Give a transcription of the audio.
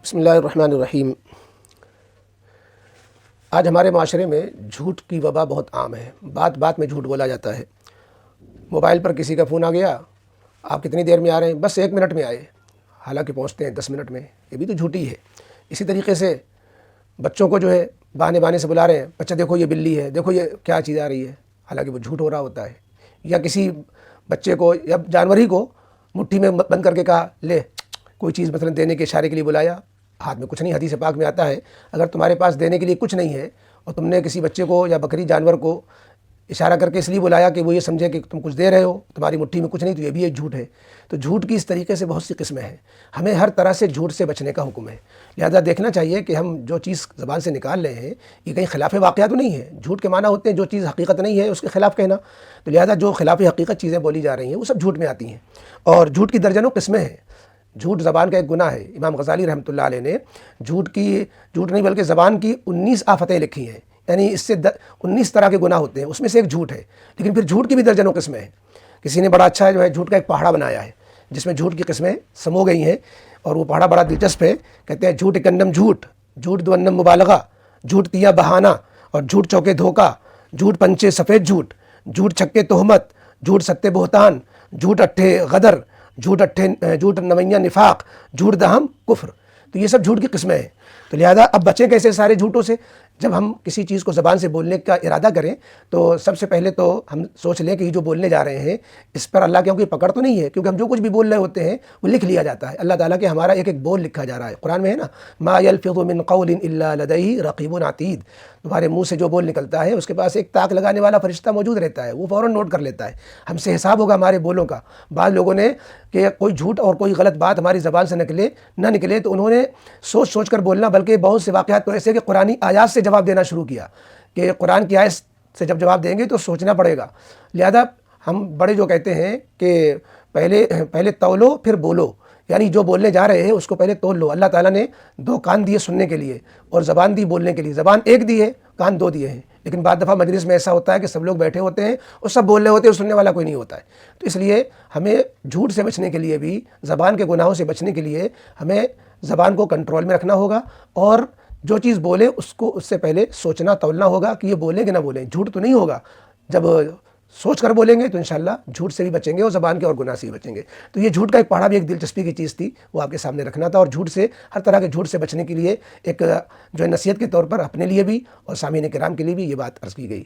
بسم اللہ الرحمن الرحیم۔ آج ہمارے معاشرے میں جھوٹ کی وبا بہت عام ہے۔ بات بات میں جھوٹ بولا جاتا ہے۔ موبائل پر کسی کا فون آ گیا، آپ کتنی دیر میں آ رہے ہیں؟ بس 1 منٹ میں آئے، حالانکہ پہنچتے ہیں 10 منٹ میں۔ یہ بھی تو جھوٹی ہے۔ اسی طریقے سے بچوں کو جو ہے بہانے بہانے سے بلا رہے ہیں، بچہ دیکھو یہ بلی ہے، دیکھو یہ کیا چیز آ رہی ہے، حالانکہ وہ جھوٹ ہو رہا ہوتا ہے۔ یا کسی بچے کو یا جانور ہی کو مٹھی میں بند کر کے کہا لے، کوئی چیز مثلا دینے کے اشارے کے لیے بلایا، ہاتھ میں کچھ نہیں۔ حدیث پاک میں آتا ہے اگر تمہارے پاس دینے کے لیے کچھ نہیں ہے اور تم نے کسی بچے کو یا بکری جانور کو اشارہ کر کے اس لیے بلایا کہ وہ یہ سمجھے کہ تم کچھ دے رہے ہو، تمہاری مٹھی میں کچھ نہیں، تو یہ بھی ایک جھوٹ ہے۔ تو جھوٹ کی اس طریقے سے بہت سی قسمیں ہیں۔ ہمیں ہر طرح سے جھوٹ سے بچنے کا حکم ہے۔ لہذا دیکھنا چاہیے کہ ہم جو چیز زبان سے نکال رہے ہیں یہ کہیں خلاف واقعہ تو نہیں ہے۔ جھوٹ کے معنی ہوتے ہیں جو چیز حقیقت نہیں ہے اس کے خلاف کہنا۔ تو لہذا جو خلاف حقیقت چیزیں بولی جا رہی ہیں وہ سب جھوٹ میں آتی ہیں، اور جھوٹ کی درجنوں قسمیں ہیں۔ جھوٹ زبان کا ایک گناہ ہے۔ امام غزالی رحمۃ اللہ علیہ نے جھوٹ نہیں بلکہ زبان کی 19 آفتیں لکھی ہیں، یعنی اس سے 19 طرح کے گناہ ہوتے ہیں، اس میں سے ایک جھوٹ ہے۔ لیکن پھر جھوٹ کی بھی درجنوں قسمیں ہیں۔ کسی نے بڑا اچھا جو ہے جھوٹ کا ایک پہاڑا بنایا ہے جس میں جھوٹ کی قسمیں سمو گئی ہیں، اور وہ پہاڑا بڑا دلچسپ ہے۔ کہتے ہیں جھوٹ ایک انم جھوٹ، جھوٹ دو انم مبالغہ، جھوٹ تیا بہانہ، اور جھوٹ چوکے دھوکہ، جھوٹ پنچے سفید جھوٹ، جھوٹ چھکے تہمت، جھوٹ ستے بہتان، جھوٹ اٹھے غدر، جھوٹ نویاں نفاق، جھوٹ دہم کفر۔ تو یہ سب جھوٹ کی قسمیں ہیں۔ تو لہذا اب بچیں کیسے سارے جھوٹوں سے؟ جب ہم کسی چیز کو زبان سے بولنے کا ارادہ کریں تو سب سے پہلے تو ہم سوچ لیں کہ یہ جو بولنے جا رہے ہیں اس پر اللہ کی کوئی پکڑ تو نہیں ہے، کیونکہ ہم جو کچھ بھی بول رہے ہوتے ہیں وہ لکھ لیا جاتا ہے۔ اللہ تعالیٰ کے ہمارا ایک ایک بول لکھا جا رہا ہے۔ قرآن میں ہے نا، ما یلفظ من قول الا لدیہ رقیب عتید، تمہارے منہ سے جو بول نکلتا ہے اس کے پاس ایک طاق لگانے والا فرشتہ موجود رہتا ہے، وہ فوراً نوٹ کر لیتا ہے۔ ہم سے حساب ہوگا ہمارے بولوں کا۔ بعض لوگوں نے کہ کوئی جھوٹ اور کوئی غلط بات ہماری زبان سے نہ نکلے تو انہوں نے سوچ سوچ کر بولنا، بلکہ بہت سے واقعات تو ایسے کہ قرآنی آیات سے جواب دینا شروع کیا کہ قرآن کی آیت سے جب جواب دیں گے تو سوچنا پڑے گا۔ لہذا ہم بڑے جو کہتے ہیں کہ پہلے تولو پھر بولو، یعنی جو بولنے جا رہے ہیں اس کو پہلے تول لو۔ اللہ تعالیٰ نے 2 کان دیے سننے کے لیے اور زبان دی بولنے کے لیے۔ زبان ایک دی ہے، کان 2 دیے ہیں، لیکن بعض دفعہ مجلس میں ایسا ہوتا ہے کہ سب لوگ بیٹھے ہوتے ہیں اور سب بول رہے ہوتے ہیں اور سننے والا کوئی نہیں ہوتا ہے۔ تو اس لیے ہمیں جھوٹ سے بچنے کے لیے بھی، زبان کے گناہوں سے بچنے کے لیے ہمیں زبان کو کنٹرول میں رکھنا ہوگا، اور جو چیز بولے اس کو اس سے پہلے سوچنا تولنا ہوگا کہ یہ بولیں کہ نہ بولیں۔ جھوٹ تو نہیں ہوگا، جب سوچ کر بولیں گے تو انشاءاللہ جھوٹ سے بھی بچیں گے اور زبان کے اور گناہ سے بھی بچیں گے۔ تو یہ جھوٹ کا ایک پہاڑا بھی ایک دلچسپی کی چیز تھی، وہ آپ کے سامنے رکھنا تھا۔ اور جھوٹ سے، ہر طرح کے جھوٹ سے بچنے کے لیے ایک جو ہے نصیحت کے طور پر اپنے لیے بھی اور سامعین کرام کے لیے بھی یہ بات عرض کی گئی۔